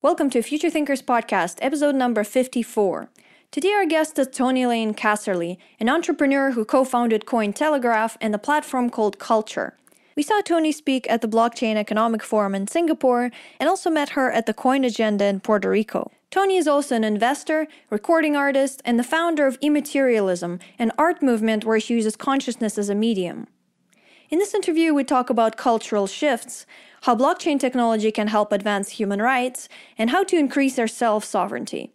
Welcome to Future Thinkers Podcast, episode number 54. Today our guest is Toni Lane Casserly, an entrepreneur who co-founded CoinTelegraph and a platform called CULTU.RE. We saw Toni speak at the Blockchain Economic Forum in Singapore and also met her at the Coin Agenda in Puerto Rico. Toni is also an investor, recording artist, and the founder of immateralism, an art movement where she uses consciousness as a medium. In this interview, we talk about cultural shifts, how blockchain technology can help advance human rights, and how to increase our self-sovereignty.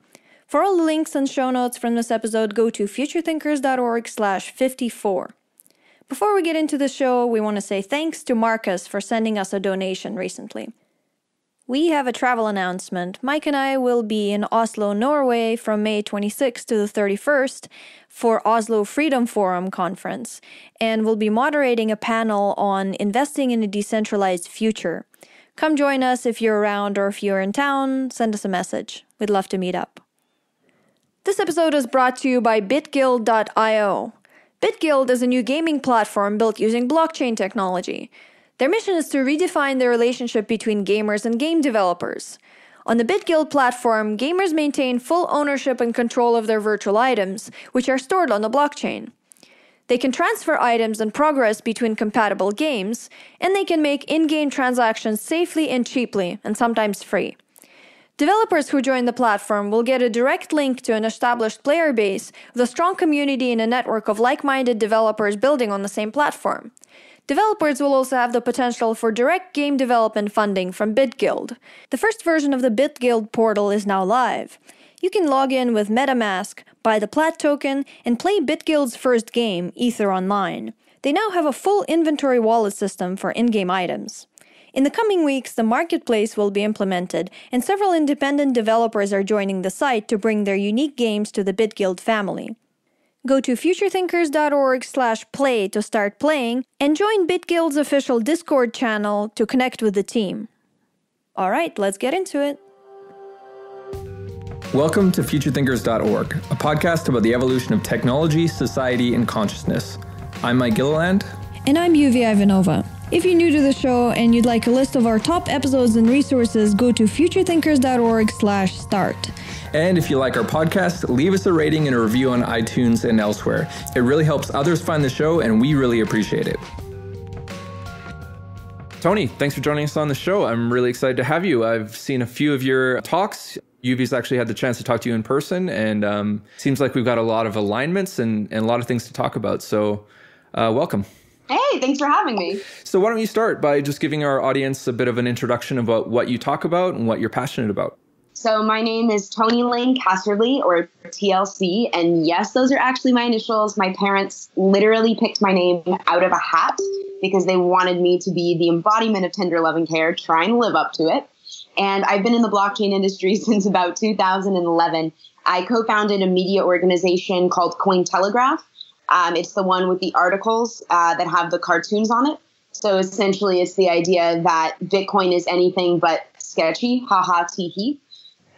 For all the links and show notes from this episode, go to futurethinkers.org/54. Before we get into the show, we want to say thanks to Marcus for sending us a donation recently. We have a travel announcement. Mike and I will be in Oslo, Norway from May 26th to the 31st for Oslo Freedom Forum conference, and we'll be moderating a panel on investing in a decentralized future. Come join us if you're around or if you're in town, send us a message. We'd love to meet up. This episode is brought to you by bitguild.io. BitGuild is a new gaming platform built using blockchain technology. Their mission is to redefine the relationship between gamers and game developers. On the BitGuild platform, gamers maintain full ownership and control of their virtual items, which are stored on the blockchain. They can transfer items and progress between compatible games, and they can make in-game transactions safely and cheaply, and sometimes free. Developers who join the platform will get a direct link to an established player base with a strong community and a network of like-minded developers building on the same platform. Developers will also have the potential for direct game development funding from BitGuild. The first version of the BitGuild portal is now live. You can log in with MetaMask, buy the Plat token, and play BitGuild's first game, Ether Online. They now have a full inventory wallet system for in-game items. In the coming weeks, the marketplace will be implemented, and several independent developers are joining the site to bring their unique games to the BitGuild family. Go to futurethinkers.org/play to start playing and join BitGuild's official Discord channel to connect with the team. All right, let's get into it. Welcome to futurethinkers.org, a podcast about the evolution of technology, society, and consciousness. I'm Mike Gilliland. And I'm Yuvi Ivanova. If you're new to the show and you'd like a list of our top episodes and resources, go to futurethinkers.org/start. And if you like our podcast, leave us a rating and a review on iTunes and elsewhere. It really helps others find the show, and we really appreciate it. Toni, thanks for joining us on the show. I'm really excited to have you. I've seen a few of your talks. Yuvi's actually had the chance to talk to you in person, and seems like we've got a lot of alignments and a lot of things to talk about. So welcome. Hey, thanks for having me. So why don't you start by just giving our audience a bit of an introduction about what you talk about and what you're passionate about? So my name is Toni Lane Casserly, or TLC, and yes, those are actually my initials. My parents literally picked my name out of a hat because they wanted me to be the embodiment of tender love and care, try and live up to it. And I've been in the blockchain industry since about 2011. I co-founded a media organization called CoinTelegraph. It's the one with the articles that have the cartoons on it. So essentially, it's the idea that Bitcoin is anything but sketchy, haha, tee-hee.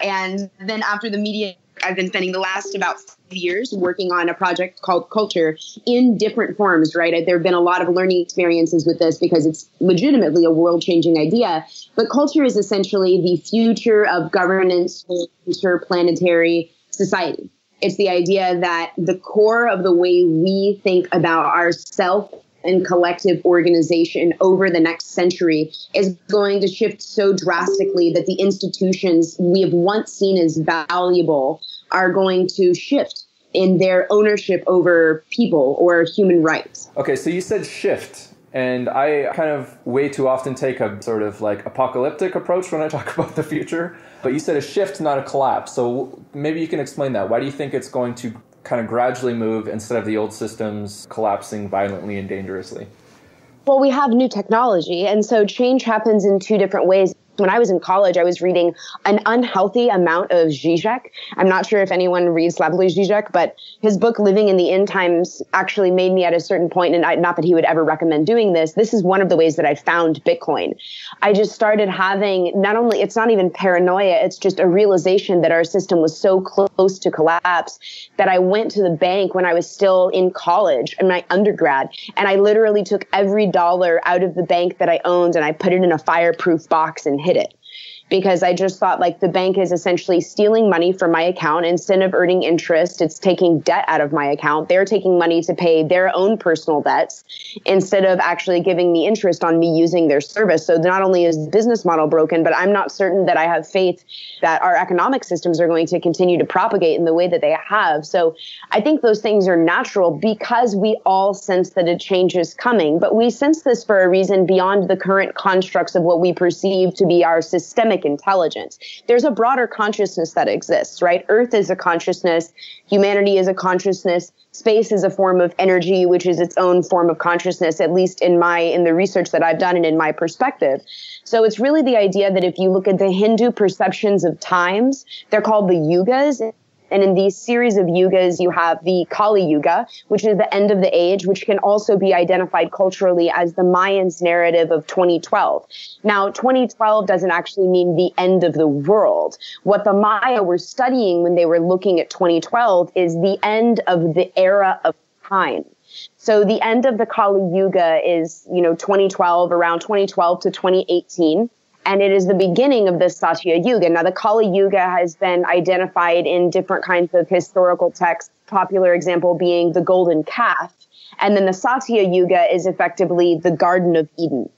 And then after the media, I've been spending the last about 5 years working on a project called CULTU.RE in different forms, right? There have been a lot of learning experiences with this because it's legitimately a world-changing idea. But CULTU.RE is essentially the future of governance for interplanetary society. It's the idea that the core of the way we think about our self and collective organization over the next century is going to shift so drastically that the institutions we have once seen as valuable are going to shift in their ownership over people or human rights. Okay, so you said shift. And I kind of way too often take a sort of like apocalyptic approach when I talk about the future. But you said a shift, not a collapse. So maybe you can explain that. Why do you think it's going to kind of gradually move instead of the old systems collapsing violently and dangerously? Well, we have new technology. And so change happens in two different ways. When I was in college, I was reading an unhealthy amount of Zizek. I'm not sure if anyone reads Slavoj Zizek, but his book, Living in the End Times, actually made me at a certain point, and not that he would ever recommend doing this. This is one of the ways that I found Bitcoin. I just started having not only, it's not even paranoia, it's just a realization that our system was so close to collapse that I went to the bank when I was still in college, in my undergrad, and I literally took every dollar out of the bank that I owned and I put it in a fireproof box and hid it. because I just thought like the bank is essentially stealing money from my account. Instead of earning interest, it's taking debt out of my account. They're taking money to pay their own personal debts instead of actually giving me interest on me using their service. So not only is the business model broken, but I'm not certain that I have faith that our economic systems are going to continue to propagate in the way that they have. So I think those things are natural because we all sense that a change is coming, but we sense this for a reason beyond the current constructs of what we perceive to be our systemic intelligence. There's a broader consciousness that exists, right? Earth is a consciousness. Humanity is a consciousness. Space is a form of energy, which is its own form of consciousness, at least in the research that I've done and in my perspective. So it's really the idea that if you look at the Hindu perceptions of times, they're called the yugas. And in these series of yugas, you have the Kali Yuga, which is the end of the age, which can also be identified culturally as the Mayans' narrative of 2012. Now, 2012 doesn't actually mean the end of the world. What the Maya were studying when they were looking at 2012 is the end of the era of time. So the end of the Kali Yuga is, 2012, around 2012 to 2018. And it is the beginning of the Satya Yuga. Now, the Kali Yuga has been identified in different kinds of historical texts, popular example being the golden calf. And then the Satya Yuga is effectively the Garden of Eden.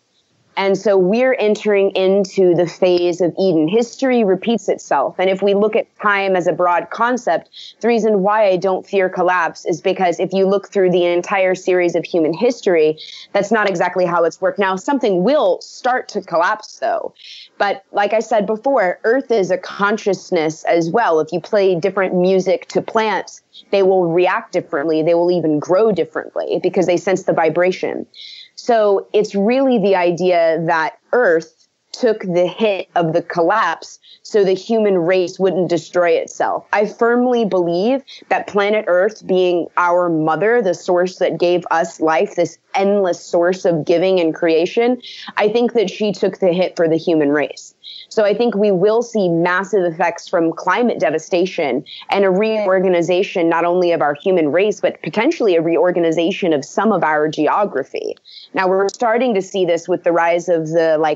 And so we're entering into the phase of Eden. History repeats itself. And if we look at time as a broad concept, the reason why I don't fear collapse is because if you look through the entire series of human history, that's not exactly how it's worked. Now, something will start to collapse, though. But like I said before, Earth is a consciousness as well. If you play different music to plants, they will react differently. They will even grow differently because they sense the vibration. So it's really the idea that Earth took the hit of the collapse so the human race wouldn't destroy itself. I firmly believe that planet Earth, being our mother, the source that gave us life, this endless source of giving and creation, I think that she took the hit for the human race. So I think we will see massive effects from climate devastation and a reorganization not only of our human race, but potentially a reorganization of some of our geography. Now, we're starting to see this with the rise of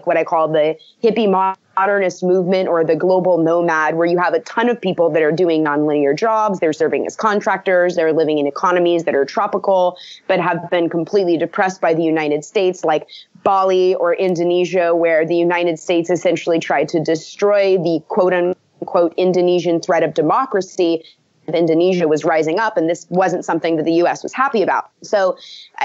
what I call the hippie modernist movement or the global nomad, where you have a ton of people that are doing nonlinear jobs. They're serving as contractors. They're living in economies that are tropical, but have been completely depressed by the United States, like Bali or Indonesia, where the United States essentially tried to destroy the quote unquote Indonesian threat of democracy. Indonesia was rising up, and this wasn't something that the U.S. was happy about. So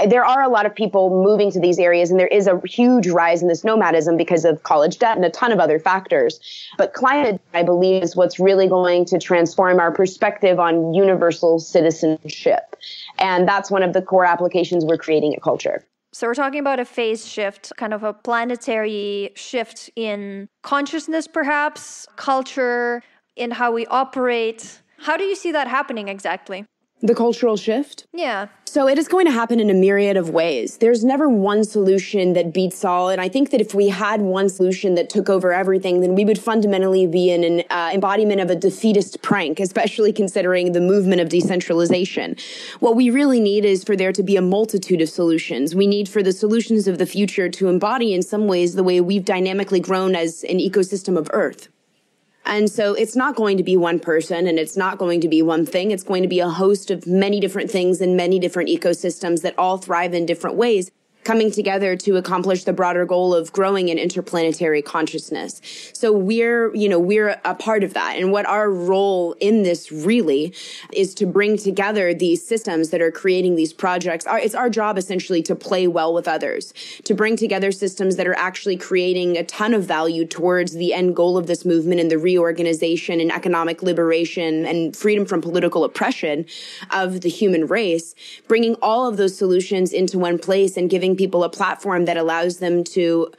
there are a lot of people moving to these areas, and there is a huge rise in this nomadism because of college debt and a ton of other factors. But climate, I believe, is what's really going to transform our perspective on universal citizenship. And that's one of the core applications we're creating at Culture. So we're talking about a phase shift, kind of a planetary shift in consciousness, perhaps, culture, in how we operate. How do you see that happening exactly? The cultural shift? Yeah. So it is going to happen in a myriad of ways. There's never one solution that beats all. And I think that if we had one solution that took over everything, then we would fundamentally be in an embodiment of a defeatist prank, especially considering the movement of decentralization. What we really need is for there to be a multitude of solutions. We need for the solutions of the future to embody in some ways the way we've dynamically grown as an ecosystem of Earth. And so it's not going to be one person and it's not going to be one thing. It's going to be a host of many different things and many different ecosystems that all thrive in different ways, coming together to accomplish the broader goal of growing an interplanetary consciousness. So we're a part of that. And what our role in this really is to bring together these systems that are creating these projects. It's our job essentially to play well with others, to bring together systems that are actually creating a ton of value towards the end goal of this movement and the reorganization and economic liberation and freedom from political oppression of the human race, bringing all of those solutions into one place and giving people a platform that allows them to,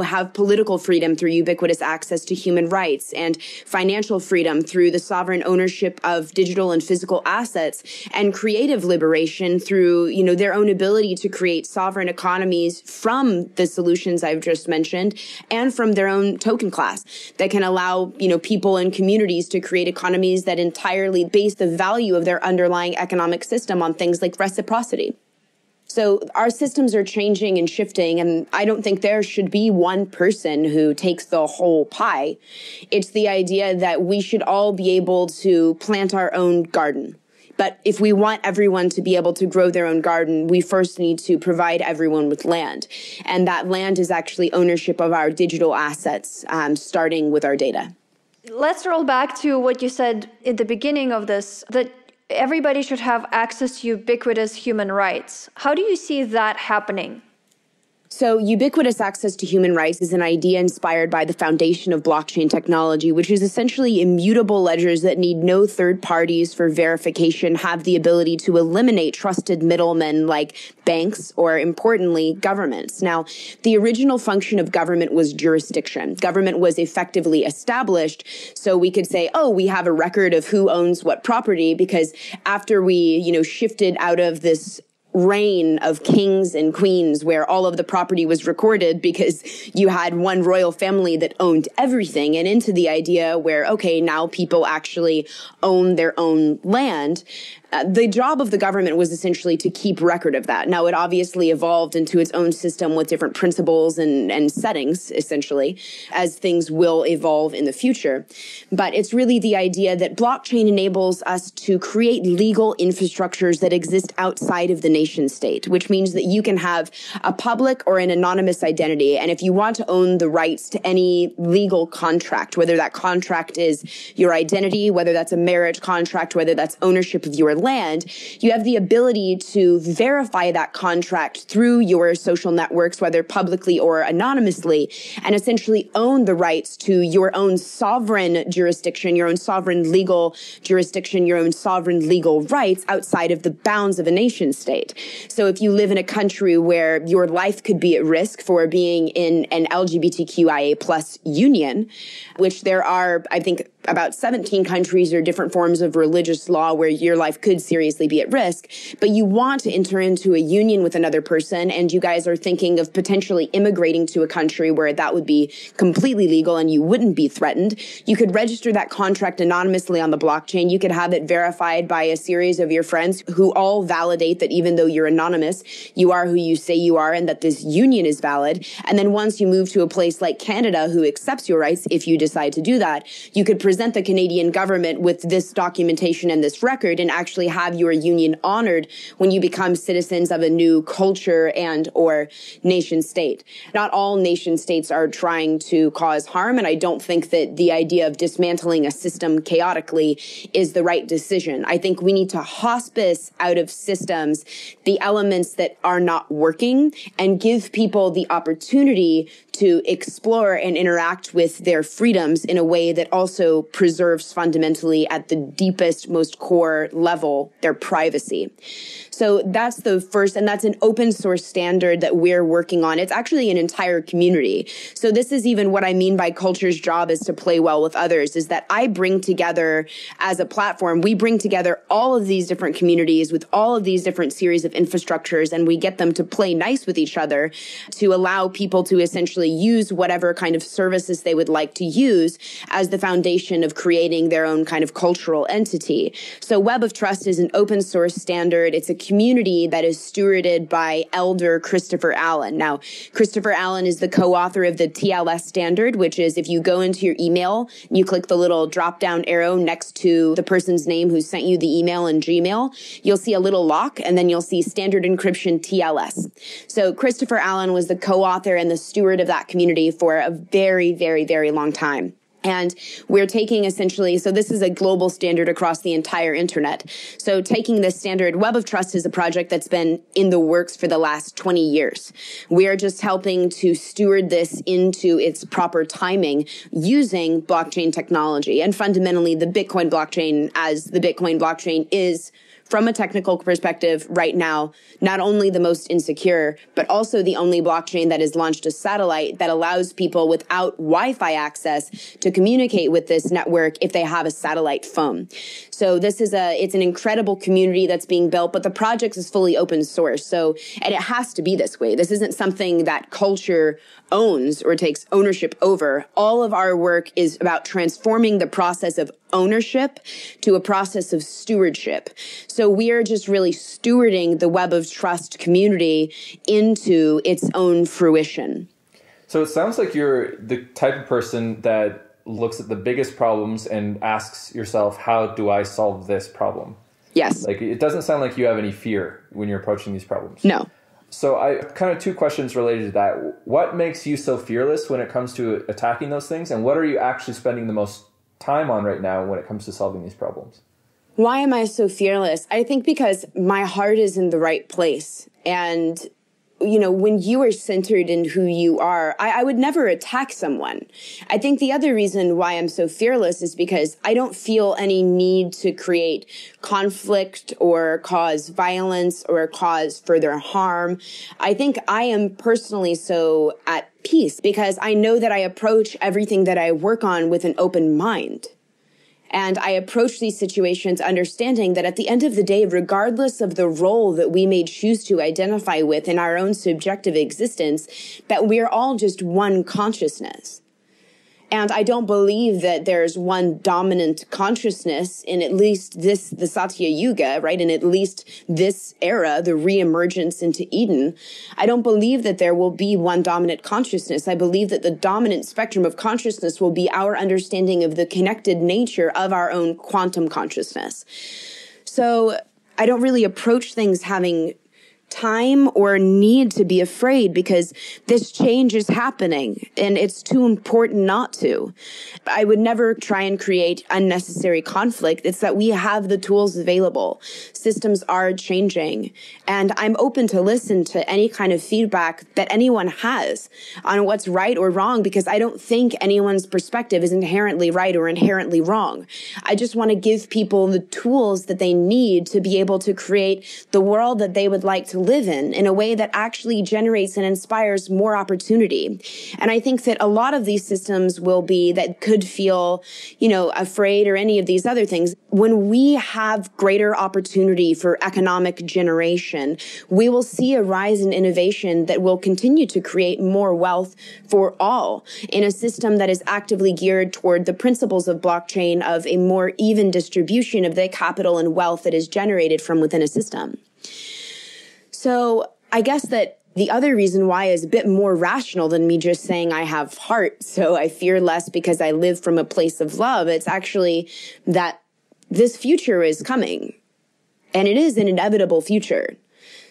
have political freedom through ubiquitous access to human rights and financial freedom through the sovereign ownership of digital and physical assets and creative liberation through, their own ability to create sovereign economies from the solutions I've just mentioned and from their own token class that can allow, people and communities to create economies that entirely base the value of their underlying economic system on things like reciprocity. So our systems are changing and shifting, and I don't think there should be one person who takes the whole pie. It's the idea that we should all be able to plant our own garden. But if we want everyone to be able to grow their own garden, we first need to provide everyone with land. And that land is actually ownership of our digital assets, starting with our data. Let's roll back to what you said at the beginning of this, that everybody should have access to ubiquitous human rights. How do you see that happening? So ubiquitous access to human rights is an idea inspired by the foundation of blockchain technology, which is essentially immutable ledgers that need no third parties for verification, have the ability to eliminate trusted middlemen like banks or, importantly, governments. Now, the original function of government was jurisdiction. Government was effectively established so we could say, oh, we have a record of who owns what property, because after we, shifted out of this reign of kings and queens where all of the property was recorded because you had one royal family that owned everything, and into the idea where, okay, now people actually own their own land. The job of the government was essentially to keep record of that. Now, it obviously evolved into its own system with different principles and settings, essentially, as things will evolve in the future. But it's really the idea that blockchain enables us to create legal infrastructures that exist outside of the nation state, which means that you can have a public or an anonymous identity. And if you want to own the rights to any legal contract, whether that contract is your identity, whether that's a marriage contract, whether that's ownership of your land, you have the ability to verify that contract through your social networks, whether publicly or anonymously, and essentially own the rights to your own sovereign jurisdiction, your own sovereign legal jurisdiction, your own sovereign legal rights outside of the bounds of a nation state. So if you live in a country where your life could be at risk for being in an LGBTQIA plus union, which there are, I think, about 17 countries or different forms of religious law where your life could seriously be at risk, but you want to enter into a union with another person and you guys are thinking of potentially immigrating to a country where that would be completely legal and you wouldn't be threatened, you could register that contract anonymously on the blockchain. You could have it verified by a series of your friends who all validate that even though you're anonymous, you are who you say you are and that this union is valid. And then once you move to a place like Canada who accepts your rights, if you decide to do that, you could present the Canadian government with this documentation and this record and actually have your union honored when you become citizens of a new culture and or nation state. Not all nation states are trying to cause harm, and I don't think that the idea of dismantling a system chaotically is the right decision. I think we need to hospice out of systems the elements that are not working and give people the opportunity to explore and interact with their freedoms in a way that also preserves fundamentally at the deepest, most core level, their privacy. So that's the first, and that's an open source standard that we're working on. It's actually an entire community. So this is even what I mean by culture's job is to play well with others, is that I bring together as a platform, we bring together all of these different communities with all of these different series of infrastructures, and we get them to play nice with each other to allow people to essentially use whatever kind of services they would like to use as the foundation of creating their own kind of cultural entity. So Web of Trust is an open source standard. It's a community that is stewarded by Elder Christopher Allen. Now, Christopher Allen is the co-author of the TLS standard, which is if you go into your email, you click the little drop-down arrow next to the person's name who sent you the email in Gmail, you'll see a little lock, and then you'll see standard encryption TLS. So Christopher Allen was the co-author and the steward of that community for a very, very, very long time. And we're taking essentially, so this is a global standard across the entire internet. So taking this standard, Web of Trust is a project that's been in the works for the last 20 years. We are just helping to steward this into its proper timing using blockchain technology. And fundamentally, the Bitcoin blockchain, as the Bitcoin blockchain is, from a technical perspective right now, not only the most insecure, but also the only blockchain that has launched a satellite that allows people without Wi-Fi access to communicate with this network if they have a satellite phone. So this is it's an incredible community that's being built, but the project is fully open source. So, and it has to be this way. This isn't something that culture owns or takes ownership over. All of our work is about transforming the process of ownership to a process of stewardship. So we are just really stewarding the web of trust community into its own fruition. So it sounds like you're the type of person that looks at the biggest problems and asks yourself, how do I solve this problem? Yes. Like, it doesn't sound like you have any fear when you're approaching these problems. No. So I kind of two questions related to that. What makes you so fearless when it comes to attacking those things? And what are you actually spending the most time on right now when it comes to solving these problems? Why am I so fearless? I think because my heart is in the right place. And, you know, when you are centered in who you are, I would never attack someone. I think the other reason why I'm so fearless is because I don't feel any need to create conflict or cause violence or cause further harm. I think I am personally so at peace because I know that I approach everything that I work on with an open mind. And I approach these situations understanding that at the end of the day, regardless of the role that we may choose to identify with in our own subjective existence, that we're all just one consciousness. And I don't believe that there's one dominant consciousness in at least the Satya Yuga, right? In at least this era, the reemergence into Eden. I don't believe that there will be one dominant consciousness. I believe that the dominant spectrum of consciousness will be our understanding of the connected nature of our own quantum consciousness. So I don't really approach things having time or need to be afraid because this change is happening and it's too important not to. I would never try and create unnecessary conflict. It's that we have the tools available. Systems are changing and I'm open to listen to any kind of feedback that anyone has on what's right or wrong because I don't think anyone's perspective is inherently right or inherently wrong. I just want to give people the tools that they need to be able to create the world that they would like to live in a way that actually generates and inspires more opportunity. And I think that a lot of these systems will be that could feel, you know, afraid or any of these other things. When we have greater opportunity for economic generation, we will see a rise in innovation that will continue to create more wealth for all in a system that is actively geared toward the principles of blockchain of a more even distribution of the capital and wealth that is generated from within a system. So I guess that the other reason why is a bit more rational than me just saying I have heart, so I fear less because I live from a place of love. It's actually that this future is coming, and it is an inevitable future.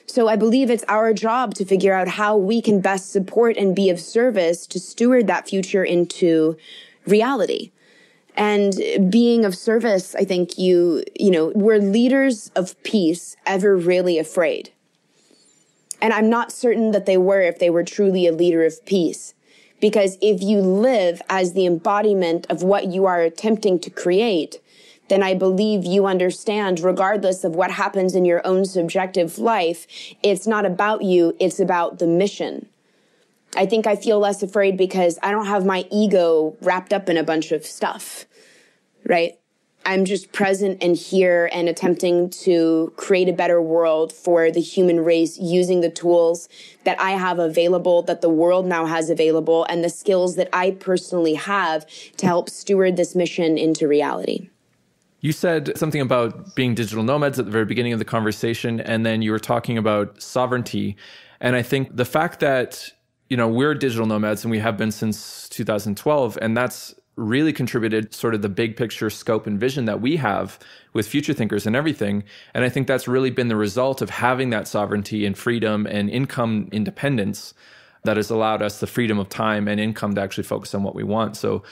So I believe it's our job to figure out how we can best support and be of service to steward that future into reality. And being of service, I think were leaders of peace ever really afraid? And I'm not certain that they were if they were truly a leader of peace. Because if you live as the embodiment of what you are attempting to create, then I believe you understand, regardless of what happens in your own subjective life, it's not about you, it's about the mission. I think I feel less afraid because I don't have my ego wrapped up in a bunch of stuff, right? I'm just present and here and attempting to create a better world for the human race using the tools that I have available, that the world now has available, and the skills that I personally have to help steward this mission into reality. You said something about being digital nomads at the very beginning of the conversation, and then you were talking about sovereignty. And I think the fact that, we're digital nomads and we have been since 2012, and that's really contributed sort of the big picture scope and vision that we have with future thinkers and everything. And I think that's really been the result of having that sovereignty and freedom and income independence that has allowed us the freedom of time and income to actually focus on what we want. So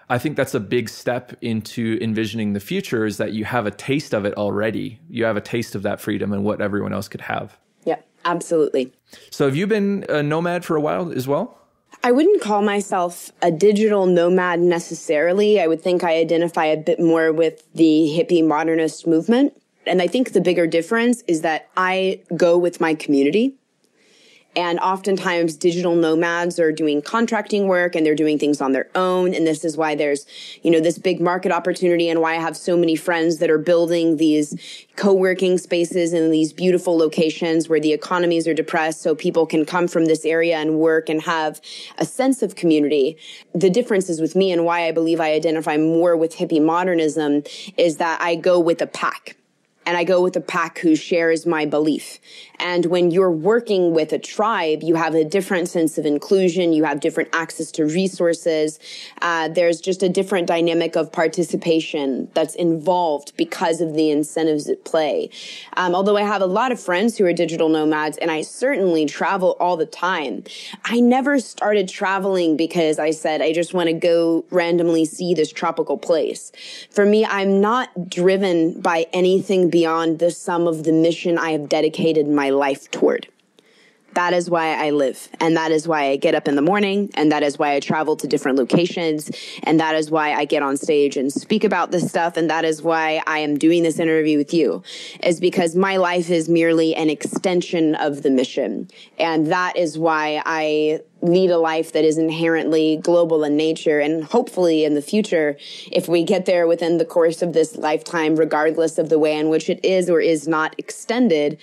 I think that's a big step into envisioning the future, is that you have a taste of it already. You have a taste of that freedom and what everyone else could have. Yeah, absolutely. So have you been a nomad for a while as well? I wouldn't call myself a digital nomad necessarily. I would think I identify a bit more with the hippie modernist movement. And I think the bigger difference is that I go with my community. And oftentimes digital nomads are doing contracting work and they're doing things on their own. And this is why there's, this big market opportunity and why I have so many friends that are building these co-working spaces in these beautiful locations where the economies are depressed so people can come from this area and work and have a sense of community. The difference is with me and why I believe I identify more with hippie modernism is that I go with a pack. And I go with a pack who shares my belief. And when you're working with a tribe, you have a different sense of inclusion. You have different access to resources. There's just a different dynamic of participation that's involved because of the incentives at play. Although I have a lot of friends who are digital nomads, and I certainly travel all the time, I never started traveling because I said, I just want to go randomly see this tropical place. For me, I'm not driven by anything beyond the sum of the mission I have dedicated my life toward. That is why I live. And that is why I get up in the morning. And that is why I travel to different locations. And that is why I get on stage and speak about this stuff. And that is why I am doing this interview with you, is because my life is merely an extension of the mission. And that is why I lead a life that is inherently global in nature. And hopefully in the future, if we get there within the course of this lifetime, regardless of the way in which it is or is not extended,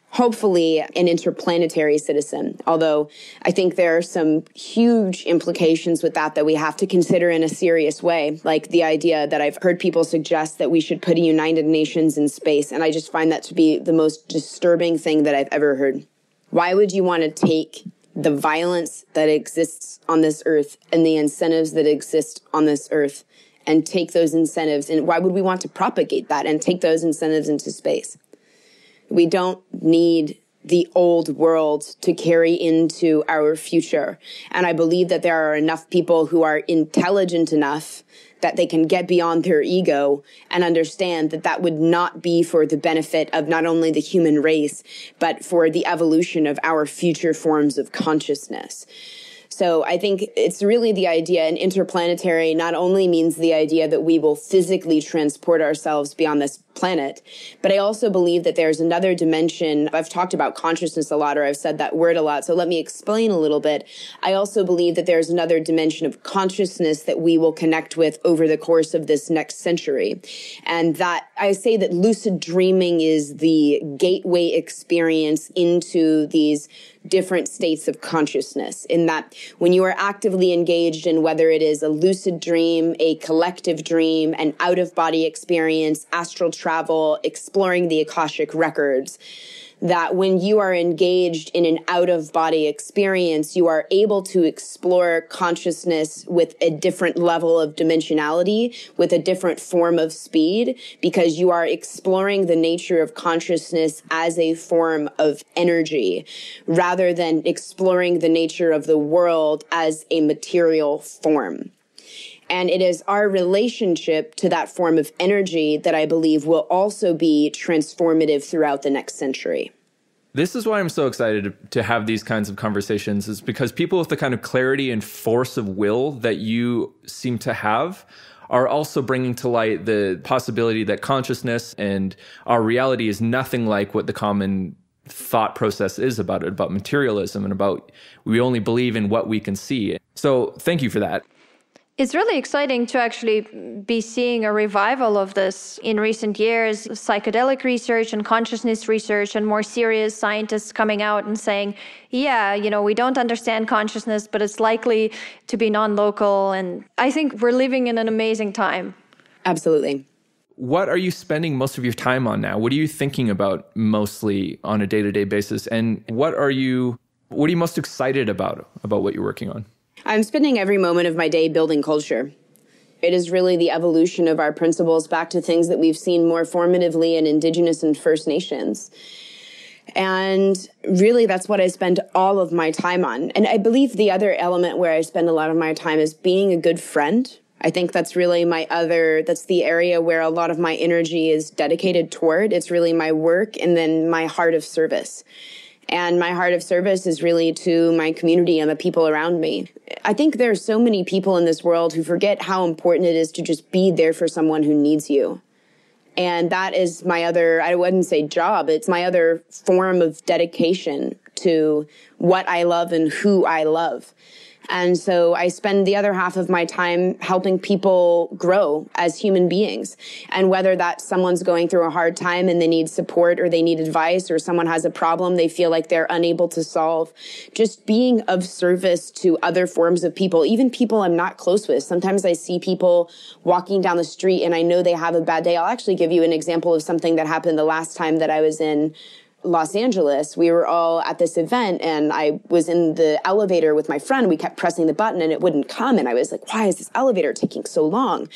hopefully an interplanetary citizen. Although I think there are some huge implications with that we have to consider in a serious way, like the idea that I've heard people suggest that we should put a United Nations in space. And I just find that to be the most disturbing thing that I've ever heard. Why would you want to take the violence that exists on this earth and the incentives that exist on this earth and take those incentives, and why would we want to propagate that and take those incentives into space? We don't need the old world to carry into our future. And I believe that there are enough people who are intelligent enough that they can get beyond their ego and understand that that would not be for the benefit of not only the human race, but for the evolution of our future forms of consciousness. So I think it's really the idea, and interplanetary not only means the idea that we will physically transport ourselves beyond this planet, but I also believe that there's another dimension. I've talked about consciousness a lot, or I've said that word a lot, so let me explain a little bit. I also believe that there's another dimension of consciousness that we will connect with over the course of this next century. And that I say that lucid dreaming is the gateway experience into these different states of consciousness, in that when you are actively engaged in whether it is a lucid dream, a collective dream, an out-of-body experience, astral travel, exploring the Akashic records, that when you are engaged in an out-of-body experience, you are able to explore consciousness with a different level of dimensionality, with a different form of speed, because you are exploring the nature of consciousness as a form of energy, rather than exploring the nature of the world as a material form. And it is our relationship to that form of energy that I believe will also be transformative throughout the next century. This is why I'm so excited to have these kinds of conversations, is because people with the kind of clarity and force of will that you seem to have are also bringing to light the possibility that consciousness and our reality is nothing like what the common thought process is about it, about materialism and about we only believe in what we can see. So thank you for that. It's really exciting to actually be seeing a revival of this in recent years. Psychedelic research and consciousness research and more serious scientists coming out and saying, yeah, we don't understand consciousness, but it's likely to be non-local. And I think we're living in an amazing time. Absolutely. What are you spending most of your time on now? What are you thinking about mostly on a day-to-day basis? And what are you most excited about what you're working on? I'm spending every moment of my day building culture. It is really the evolution of our principles back to things that we've seen more formatively in Indigenous and First Nations. And really, that's what I spend all of my time on. And I believe the other element where I spend a lot of my time is being a good friend. I think that's really that's the area where a lot of my energy is dedicated toward. It's really my work and then my heart of service. And my heart of service is really to my community and the people around me. I think there are so many people in this world who forget how important it is to just be there for someone who needs you. And that is my other, I wouldn't say job, it's my other form of dedication to what I love and who I love. And so I spend the other half of my time helping people grow as human beings. And whether that's someone's going through a hard time and they need support or they need advice, or someone has a problem they feel like they're unable to solve, just being of service to other forms of people, even people I'm not close with. Sometimes I see people walking down the street and I know they have a bad day. I'll actually give you an example of something that happened the last time that I was in Los Angeles. We were all at this event and I was in the elevator with my friend. We kept pressing the button and it wouldn't come. And I was like, why is this elevator taking so long?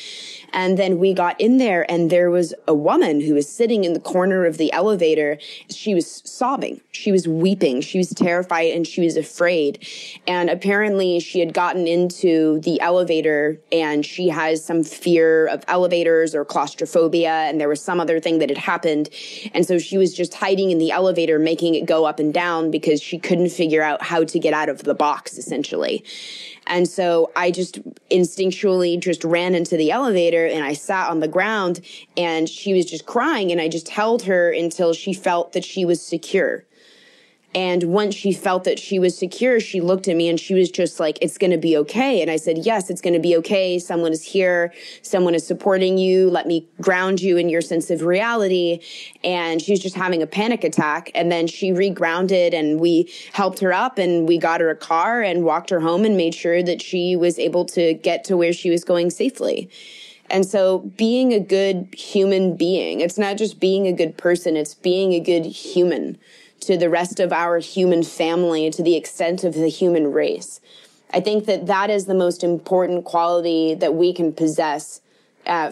And then we got in there and there was a woman who was sitting in the corner of the elevator. She was sobbing. She was weeping. She was terrified and she was afraid. And apparently she had gotten into the elevator and she has some fear of elevators or claustrophobia. And there was some other thing that had happened. And so she was just hiding in the elevator, making it go up and down because she couldn't figure out how to get out of the box, essentially. And so I just instinctually just ran into the elevator and I sat on the ground and she was just crying and I just held her until she felt that she was secure. And once she felt that she was secure, she looked at me and she was just like, it's going to be okay. And I said, yes, it's going to be okay. Someone is here. Someone is supporting you. Let me ground you in your sense of reality. And she was just having a panic attack. And then she regrounded and we helped her up and we got her a car and walked her home and made sure that she was able to get to where she was going safely. And so being a good human being, it's not just being a good person, it's being a good human to the rest of our human family, to the extent of the human race. I think that that is the most important quality that we can possess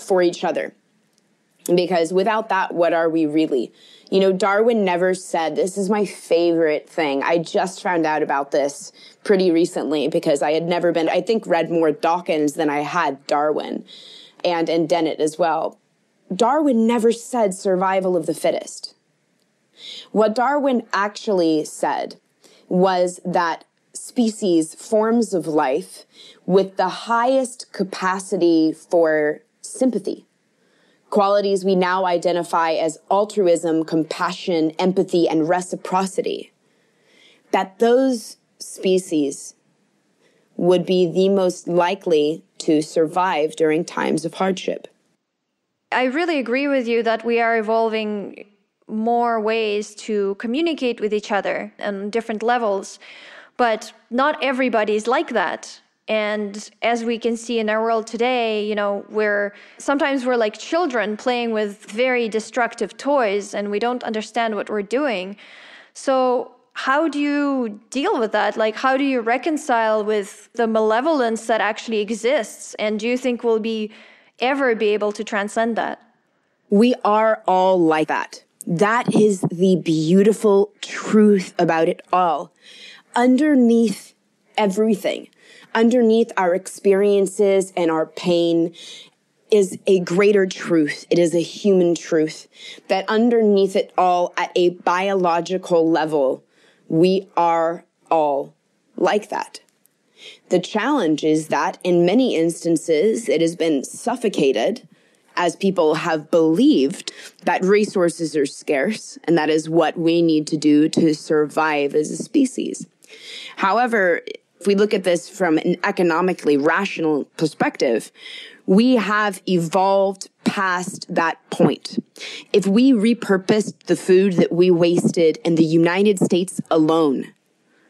for each other. Because without that, what are we really? You know, Darwin never said, this is my favorite thing. I just found out about this pretty recently because I had never been, I think, read more Dawkins than I had Darwin and Dennett as well. Darwin never said survival of the fittest. What Darwin actually said was that species, forms of life with the highest capacity for sympathy, qualities we now identify as altruism, compassion, empathy, and reciprocity, that those species would be the most likely to survive during times of hardship. I really agree with you that we are evolving more ways to communicate with each other on different levels, but not everybody is like that. And as we can see in our world today, you know, sometimes we're like children playing with very destructive toys and we don't understand what we're doing. So how do you deal with that? Like, how do you reconcile with the malevolence that actually exists? And do you think we'll ever be able to transcend that? We are all like that. That is the beautiful truth about it all. Underneath everything, underneath our experiences and our pain is a greater truth. It is a human truth that underneath it all, at a biological level, we are all like that. The challenge is that in many instances, it has been suffocated as people have believed that resources are scarce, and that is what we need to do to survive as a species. However, if we look at this from an economically rational perspective, we have evolved past that point. If we repurposed the food that we wasted in the United States alone,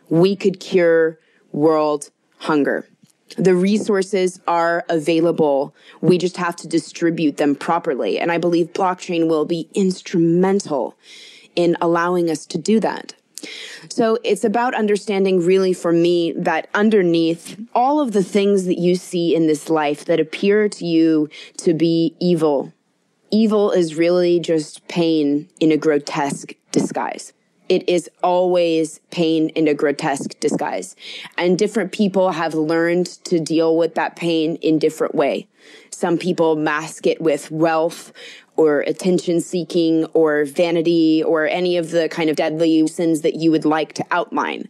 we could cure world hunger. The resources are available. We just have to distribute them properly. And I believe blockchain will be instrumental in allowing us to do that. So it's about understanding, really, for me, that underneath all of the things that you see in this life that appear to you to be evil, evil is really just pain in a grotesque disguise. It is always pain in a grotesque disguise. And different people have learned to deal with that pain in different way. Some people mask it with wealth or attention seeking or vanity or any of the kind of deadly sins that you would like to outline.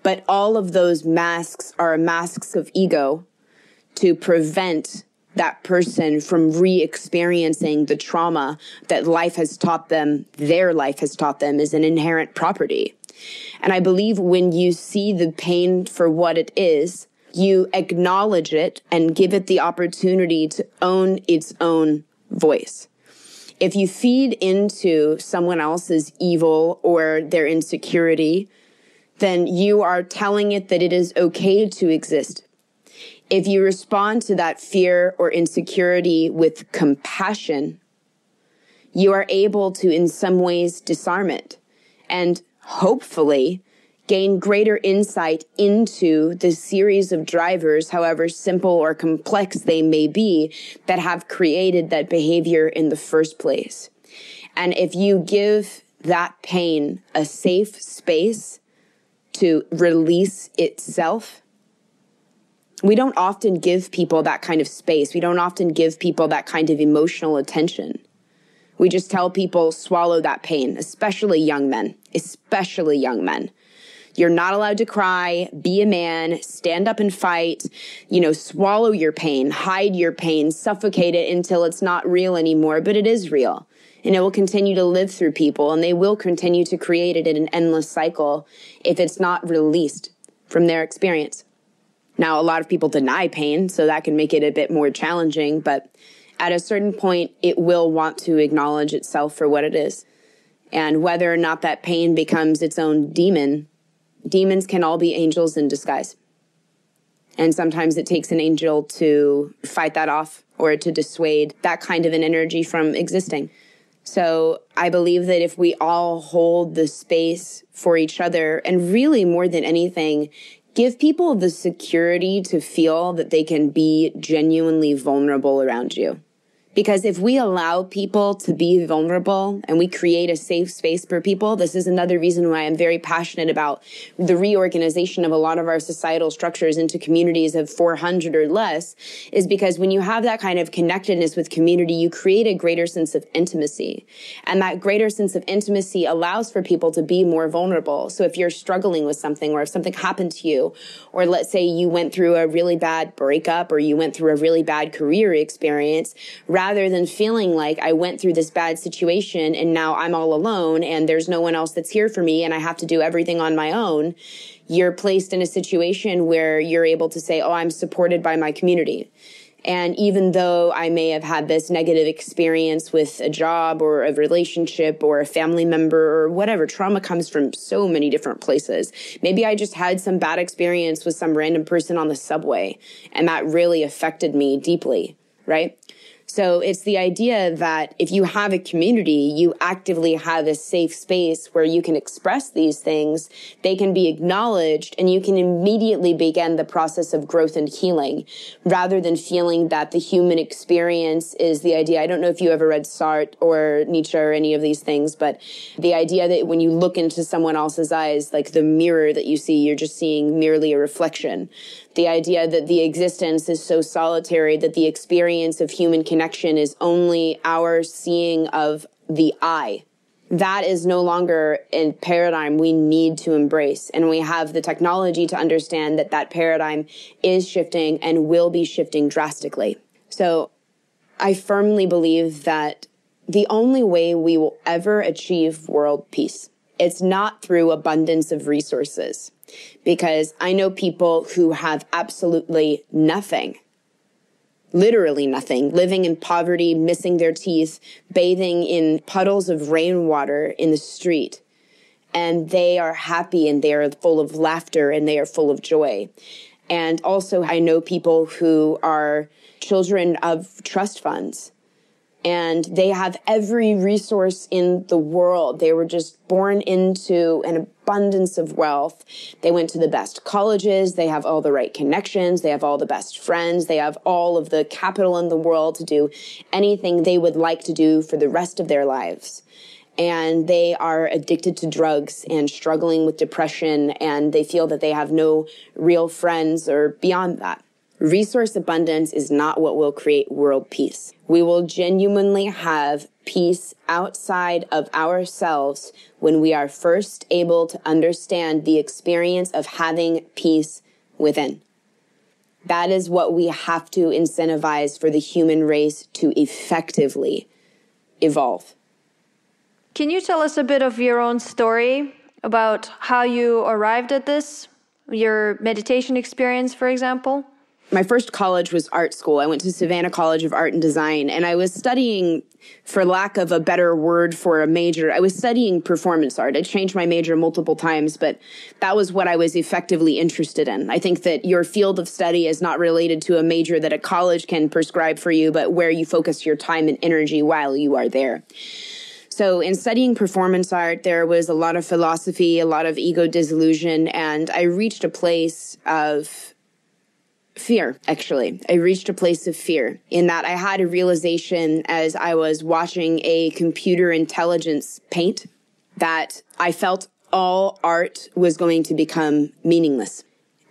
But all of those masks are masks of ego to prevent that person from re-experiencing the trauma that life has taught them, their life has taught them, is an inherent property. And I believe when you see the pain for what it is, you acknowledge it and give it the opportunity to own its own voice. If you feed into someone else's evil or their insecurity, then you are telling it that it is okay to exist. If you respond to that fear or insecurity with compassion, you are able to, in some ways, disarm it and hopefully gain greater insight into the series of drivers, however simple or complex they may be, that have created that behavior in the first place. And if you give that pain a safe space to release itself, we don't often give people that kind of space. We don't often give people that kind of emotional attention. We just tell people, swallow that pain, especially young men. You're not allowed to cry, be a man, stand up and fight, swallow your pain, hide your pain, suffocate it until it's not real anymore, but it is real. And it will continue to live through people, and they will continue to create it in an endless cycle if it's not released from their experience. Now, a lot of people deny pain, so that can make it a bit more challenging, but at a certain point, it will want to acknowledge itself for what it is. And whether or not that pain becomes its own demon, demons can all be angels in disguise. And sometimes it takes an angel to fight that off or to dissuade that kind of an energy from existing. So I believe that if we all hold the space for each other, and really more than anything, give people the security to feel that they can be genuinely vulnerable around you. Because if we allow people to be vulnerable and we create a safe space for people, this is another reason why I'm very passionate about the reorganization of a lot of our societal structures into communities of 400 or less, is because when you have that kind of connectedness with community, you create a greater sense of intimacy. And that greater sense of intimacy allows for people to be more vulnerable. So if you're struggling with something, or if something happened to you, or let's say you went through a really bad breakup, or you went through a really bad career experience, rather than feeling like I went through this bad situation and now I'm all alone and there's no one else that's here for me and I have to do everything on my own, you're placed in a situation where you're able to say, oh, I'm supported by my community. And even though I may have had this negative experience with a job or a relationship or a family member or whatever, trauma comes from so many different places. Maybe I just had some bad experience with some random person on the subway and that really affected me deeply, right? So it's the idea that if you have a community, you actively have a safe space where you can express these things, they can be acknowledged, and you can immediately begin the process of growth and healing, rather than feeling that the human experience is the idea. I don't know if you ever read Sartre or Nietzsche or any of these things, but the idea that when you look into someone else's eyes, like the mirror that you see, you're just seeing merely a reflection. The idea that the existence is so solitary that the experience of human connection is only our seeing of the I. That is no longer a paradigm we need to embrace. And we have the technology to understand that that paradigm is shifting and will be shifting drastically. So I firmly believe that the only way we will ever achieve world peace, it's not through abundance of resources. Because I know people who have absolutely nothing, literally nothing, living in poverty, missing their teeth, bathing in puddles of rainwater in the street. And they are happy and they are full of laughter and they are full of joy. And also I know people who are children of trust funds. And they have every resource in the world. They were just born into an abundance of wealth. They went to the best colleges. They have all the right connections. They have all the best friends. They have all of the capital in the world to do anything they would like to do for the rest of their lives. And they are addicted to drugs and struggling with depression, and they feel that they have no real friends or beyond that. Resource abundance is not what will create world peace. We will genuinely have peace outside of ourselves when we are first able to understand the experience of having peace within. That is what we have to incentivize for the human race to effectively evolve. Can you tell us a bit of your own story? about how you arrived at this? Your meditation experience, for example? My first college was art school. I went to Savannah College of Art and Design, and I was studying, for lack of a better word for a major, I was studying performance art. I changed my major multiple times, but that was what I was effectively interested in. I think that your field of study is not related to a major that a college can prescribe for you, but where you focus your time and energy while you are there. So in studying performance art, there was a lot of philosophy, a lot of ego disillusion, and I reached a place of fear, actually. I reached a place of fear in that I had a realization as I was watching a computer intelligence paint that I felt all art was going to become meaningless.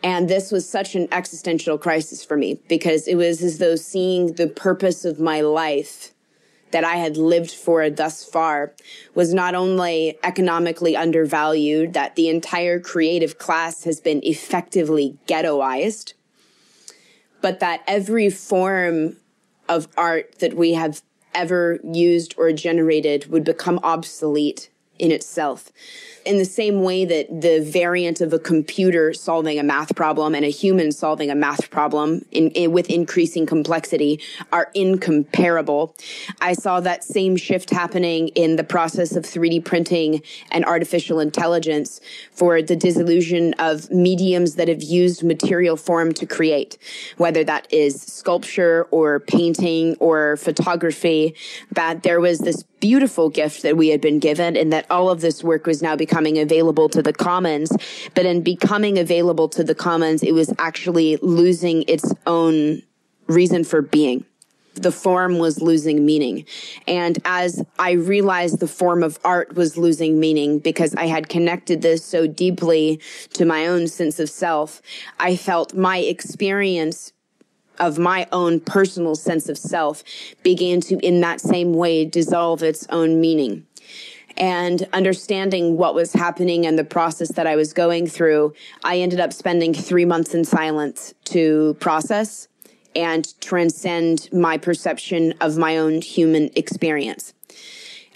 And this was such an existential crisis for me because it was as though seeing the purpose of my life that I had lived for thus far was not only economically undervalued, that the entire creative class has been effectively ghettoized, but that every form of art that we have ever used or generated would become obsolete in itself. In the same way that the variant of a computer solving a math problem and a human solving a math problem with increasing complexity are incomparable, I saw that same shift happening in the process of 3D printing and artificial intelligence for the dissolution of mediums that have used material form to create, whether that is sculpture or painting or photography, that there was this beautiful gift that we had been given and that all of this work was now becoming available to the commons. But in becoming available to the commons, it was actually losing its own reason for being. The form was losing meaning. And as I realized the form of art was losing meaning because I had connected this so deeply to my own sense of self, I felt my experience of my own personal sense of self began to, in that same way, dissolve its own meaning. And understanding what was happening and the process that I was going through, I ended up spending 3 months in silence to process and transcend my perception of my own human experience.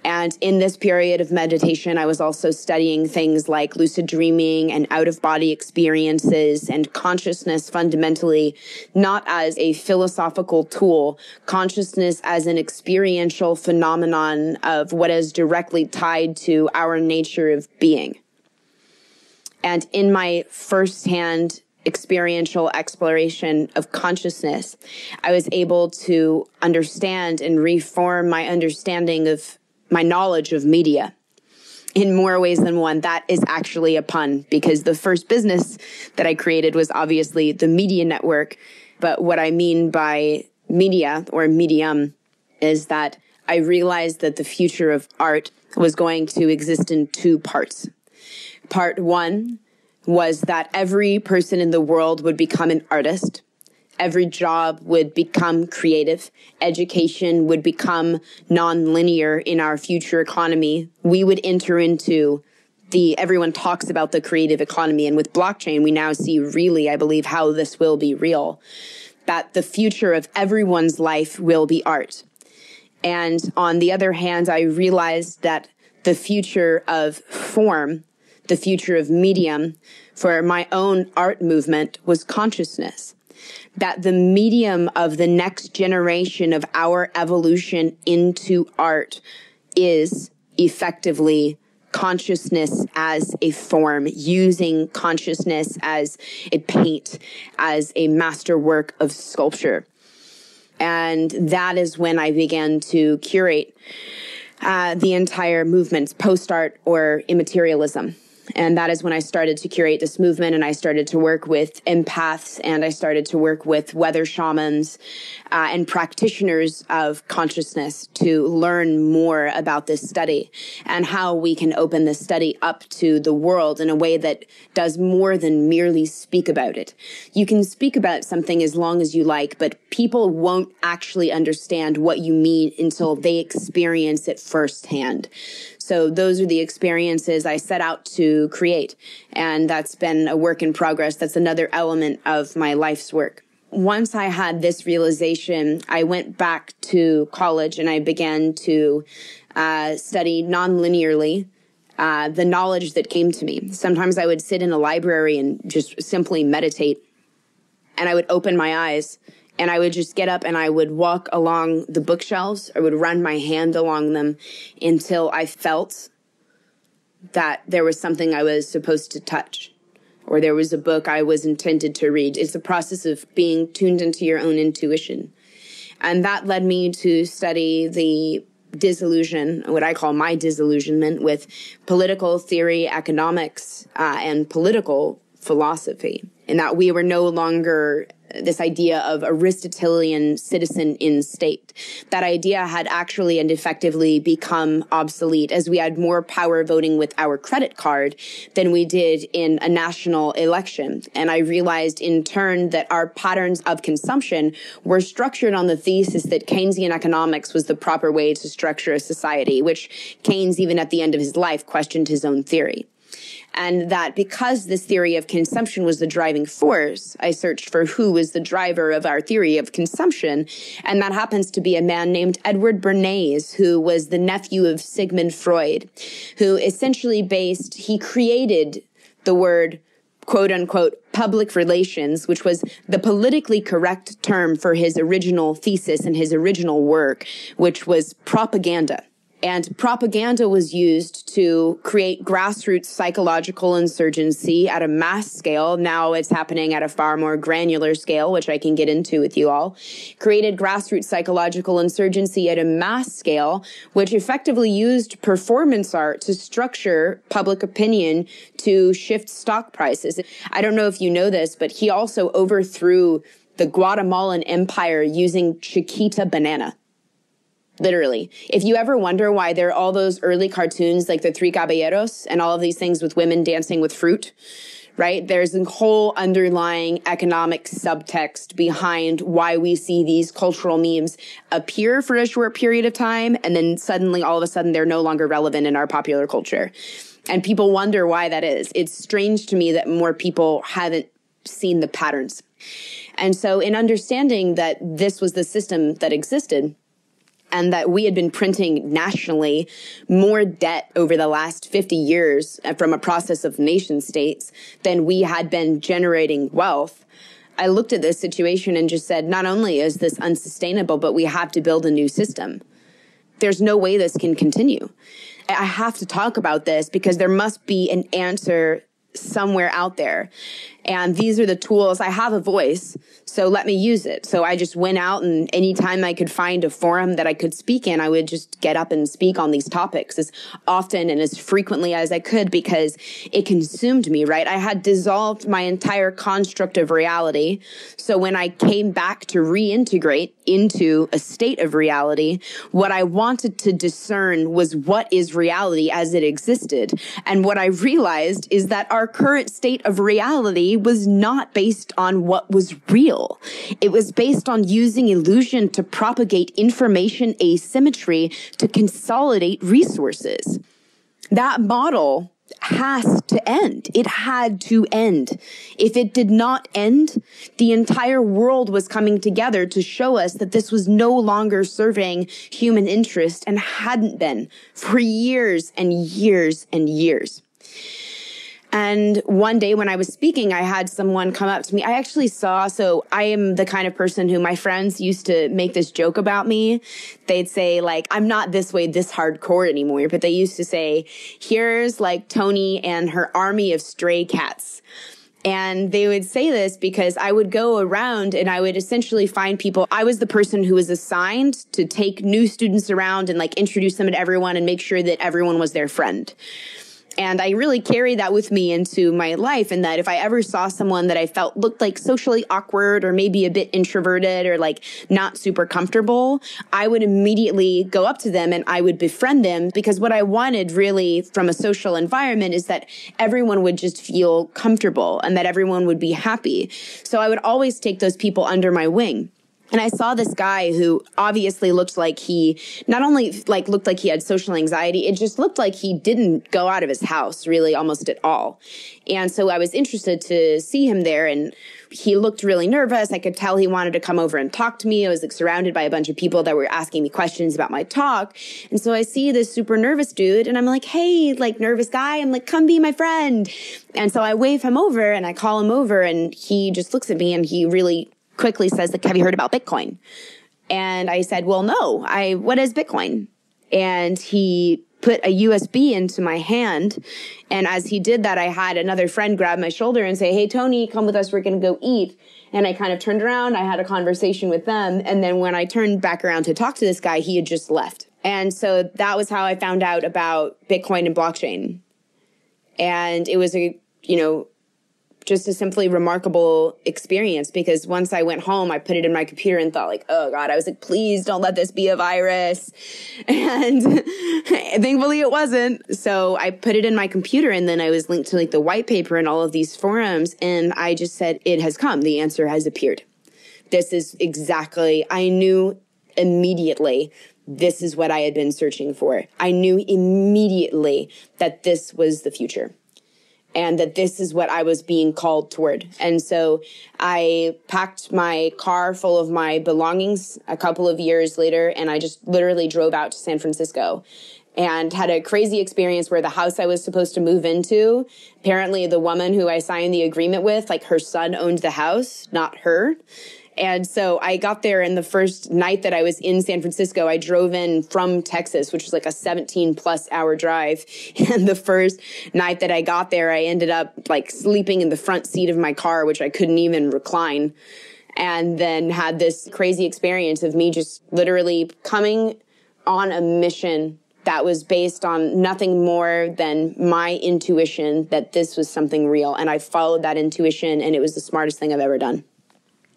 And in this period of meditation, I was also studying things like lucid dreaming and out-of-body experiences and consciousness fundamentally, not as a philosophical tool, consciousness as an experiential phenomenon of what is directly tied to our nature of being. And in my firsthand experiential exploration of consciousness, I was able to understand and reform my understanding of my knowledge of media in more ways than one. That is actually a pun because the first business that I created was obviously the media network. But what I mean by media or medium is that I realized that the future of art was going to exist in two parts. Part one was that every person in the world would become an artist. Every job would become creative. Education would become non-linear in our future economy. We would enter into everyone talks about the creative economy. And with blockchain, we now see really, I believe, how this will be real. That the future of everyone's life will be art. And on the other hand, I realized that the future of form, the future of medium for my own art movement was consciousness. That the medium of the next generation of our evolution into art is effectively consciousness as a form, using consciousness as a paint, as a masterwork of sculpture. And that is when I began to curate the entire movement, post-art or immaterialism. And that is when I started to curate this movement, and I started to work with empaths, and I started to work with weather shamans and practitioners of consciousness to learn more about this study and how we can open this study up to the world in a way that does more than merely speak about it. You can speak about something as long as you like, but people won't actually understand what you mean until they experience it firsthand. So those are the experiences I set out to create. And that's been a work in progress. That's another element of my life's work. Once I had this realization, I went back to college and I began to study non-linearly the knowledge that came to me. Sometimes I would sit in a library and just simply meditate, and I would open my eyes, and I would just get up and I would walk along the bookshelves. I would run my hand along them until I felt that there was something I was supposed to touch, or there was a book I was intended to read. It's a process of being tuned into your own intuition. And that led me to study the disillusion, what I call my disillusionment, with political theory, economics, and political philosophy, and that we were no longer this idea of Aristotelian citizen in state. That idea had actually and effectively become obsolete, as we had more power voting with our credit card than we did in a national election. And I realized in turn that our patterns of consumption were structured on the thesis that Keynesian economics was the proper way to structure a society, which Keynes, even at the end of his life, questioned his own theory. And that because this theory of consumption was the driving force, I searched for who was the driver of our theory of consumption. And that happens to be a man named Edward Bernays, who was the nephew of Sigmund Freud, who essentially he created the word, quote unquote, public relations, which was the politically correct term for his original thesis and his original work, which was propaganda. And propaganda was used to create grassroots psychological insurgency at a mass scale. Now it's happening at a far more granular scale, which I can get into with you all. Created grassroots psychological insurgency at a mass scale, which effectively used performance art to structure public opinion to shift stock prices. I don't know if you know this, but he also overthrew the Guatemalan Empire using Chiquita banana. Literally. If you ever wonder why there are all those early cartoons like the Three Caballeros and all of these things with women dancing with fruit, right? There's a whole underlying economic subtext behind why we see these cultural memes appear for a short period of time, and then suddenly, all of a sudden, they're no longer relevant in our popular culture. And people wonder why that is. It's strange to me that more people haven't seen the patterns. And so in understanding that this was the system that existed, and that we had been printing nationally more debt over the last 50 years from a process of nation states than we had been generating wealth, I looked at this situation and just said, not only is this unsustainable, but we have to build a new system. There's no way this can continue. I have to talk about this because there must be an answer somewhere out there. And these are the tools. I have a voice, so let me use it. So I just went out, and anytime I could find a forum that I could speak in, I would just get up and speak on these topics as often and as frequently as I could, because it consumed me, right? I had dissolved my entire construct of reality. So when I came back to reintegrate into a state of reality, what I wanted to discern was what is reality as it existed. And what I realized is that our current state of reality was not based on what was real. It was based on using illusion to propagate information asymmetry to consolidate resources. That model has to end. It had to end. If it did not end, the entire world was coming together to show us that this was no longer serving human interest, and hadn't been for years and years and years. And one day when I was speaking, I had someone come up to me. I actually so I am the kind of person who my friends used to make this joke about me. They'd say, like, I'm not this way, this hardcore anymore. But they used to say, here's like Toni and her army of stray cats. And they would say this because I would go around and I would essentially find people. I was the person who was assigned to take new students around and like introduce them to everyone and make sure that everyone was their friend. And I really carried that with me into my life, and that if I ever saw someone that I felt looked like socially awkward or maybe a bit introverted or like not super comfortable, I would immediately go up to them and I would befriend them, because what I wanted really from a social environment is that everyone would just feel comfortable and that everyone would be happy. So I would always take those people under my wing. And I saw this guy who obviously looked like he not only looked like he had social anxiety, it just looked like he didn't go out of his house really almost at all. And so I was interested to see him there, and he looked really nervous. I could tell he wanted to come over and talk to me. I was surrounded by a bunch of people that were asking me questions about my talk. And so I see this super nervous dude, and I'm like, hey, nervous guy. I'm like, come be my friend. And so I wave him over and I call him over, and he just looks at me and he really quickly says, have you heard about Bitcoin? And I said, well, no, what is Bitcoin? And he put a USB into my hand. And as he did that, I had another friend grab my shoulder and say, hey, Toni, come with us. We're going to go eat. And I kind of turned around. I had a conversation with them. And then when I turned back around to talk to this guy, he had just left. And so that was how I found out about Bitcoin and blockchain. And it was just a simply remarkable experience, because once I went home, I put it in my computer and thought oh God, I was like, please don't let this be a virus. And thankfully it wasn't. So I put it in my computer, and then I was linked to the white paper and all of these forums. And I just said, it has come. The answer has appeared. This is exactly, I knew immediately this is what I had been searching for. I knew immediately that this was the future, and that this is what I was being called toward. And so I packed my car full of my belongings a couple of years later, and I just literally drove out to San Francisco and had a crazy experience where the house I was supposed to move into, apparently the woman who I signed the agreement with, her son owned the house, not her. And so I got there, and the first night that I was in San Francisco, I drove in from Texas, which was a 17+ hour drive. And the first night that I got there, I ended up sleeping in the front seat of my car, which I couldn't even recline. And then had this crazy experience of me just literally coming on a mission that was based on nothing more than my intuition that this was something real. And I followed that intuition, and it was the smartest thing I've ever done.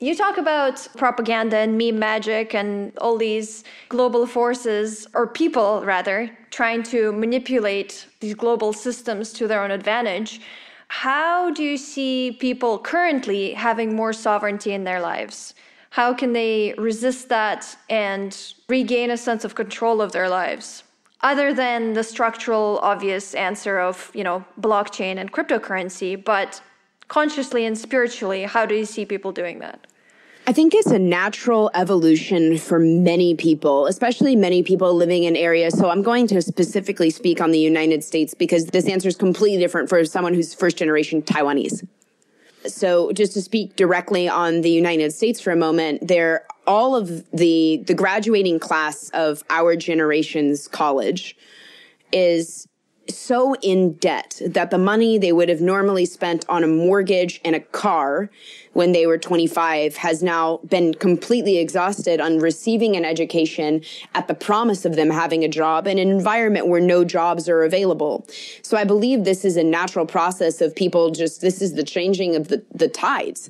You talk about propaganda and meme magic and all these global forces, or people rather, trying to manipulate these global systems to their own advantage. How do you see people currently having more sovereignty in their lives? How can they resist that and regain a sense of control of their lives? Other than the structural, obvious answer of, blockchain and cryptocurrency, but consciously and spiritually, how do you see people doing that? I think it's a natural evolution for many people, especially many people living in areas. So I'm going to specifically speak on the United States, because this answer is completely different for someone who's first generation Taiwanese. So just to speak directly on the United States for a moment, all of the graduating class of our generation's college is so in debt that the money they would have normally spent on a mortgage and a car when they were 25 has now been completely exhausted on receiving an education at the promise of them having a job in an environment where no jobs are available. So I believe this is a natural process of people this is the changing of the tides.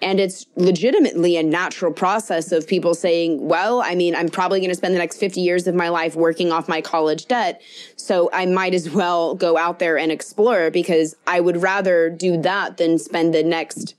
And it's legitimately a natural process of people saying, well, I'm probably going to spend the next 50 years of my life working off my college debt. So I might as well go out there and explore, because I would rather do that than spend the next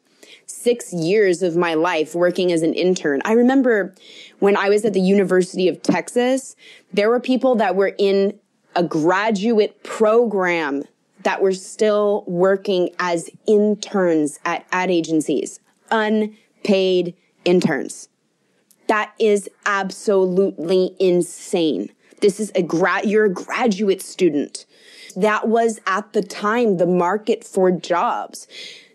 6 years of my life working as an intern. I remember when I was at the University of Texas, there were people that were in a graduate program that were still working as interns at ad agencies, unpaid interns. That is absolutely insane. This is you're a graduate student. That was at the time the market for jobs.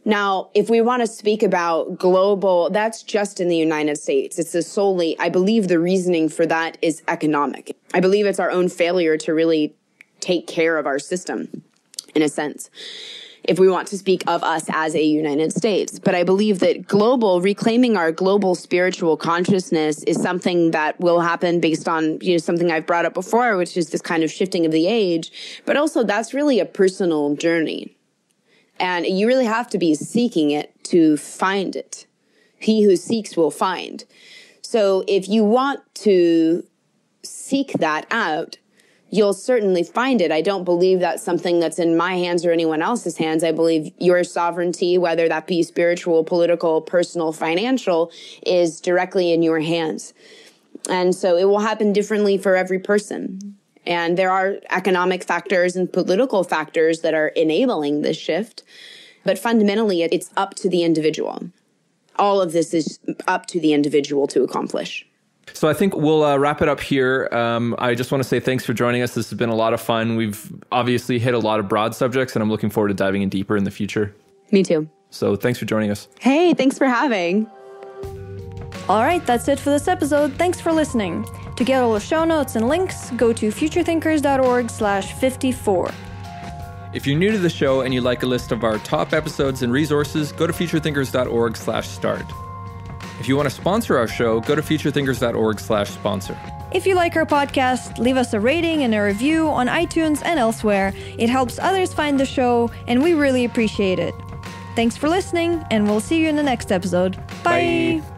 Now, if we want to speak about global, that's just in the United States. I believe the reasoning for that is economic. I believe it's our own failure to really take care of our system, in a sense, if we want to speak of us as a United States. But I believe that reclaiming our global spiritual consciousness is something that will happen based on, something I've brought up before, which is this kind of shifting of the age. But also that's really a personal journey. And you really have to be seeking it to find it. He who seeks will find. So if you want to seek that out, you'll certainly find it. I don't believe that's something that's in my hands or anyone else's hands. I believe your sovereignty, whether that be spiritual, political, personal, financial, is directly in your hands. And so it will happen differently for every person. And there are economic factors and political factors that are enabling this shift. But fundamentally, it's up to the individual. All of this is up to the individual to accomplish. So I think we'll wrap it up here. I just want to say thanks for joining us. This has been a lot of fun. We've obviously hit a lot of broad subjects, and I'm looking forward to diving in deeper in the future. Me too. So thanks for joining us. Hey, thanks for having. All right, that's it for this episode. Thanks for listening. To get all the show notes and links, go to futurethinkers.org/54. If you're new to the show and you'd like a list of our top episodes and resources, go to futurethinkers.org/start. If you want to sponsor our show, go to futurethinkers.org/sponsor. If you like our podcast, leave us a rating and a review on iTunes and elsewhere. It helps others find the show, and we really appreciate it. Thanks for listening, and we'll see you in the next episode. Bye. Bye.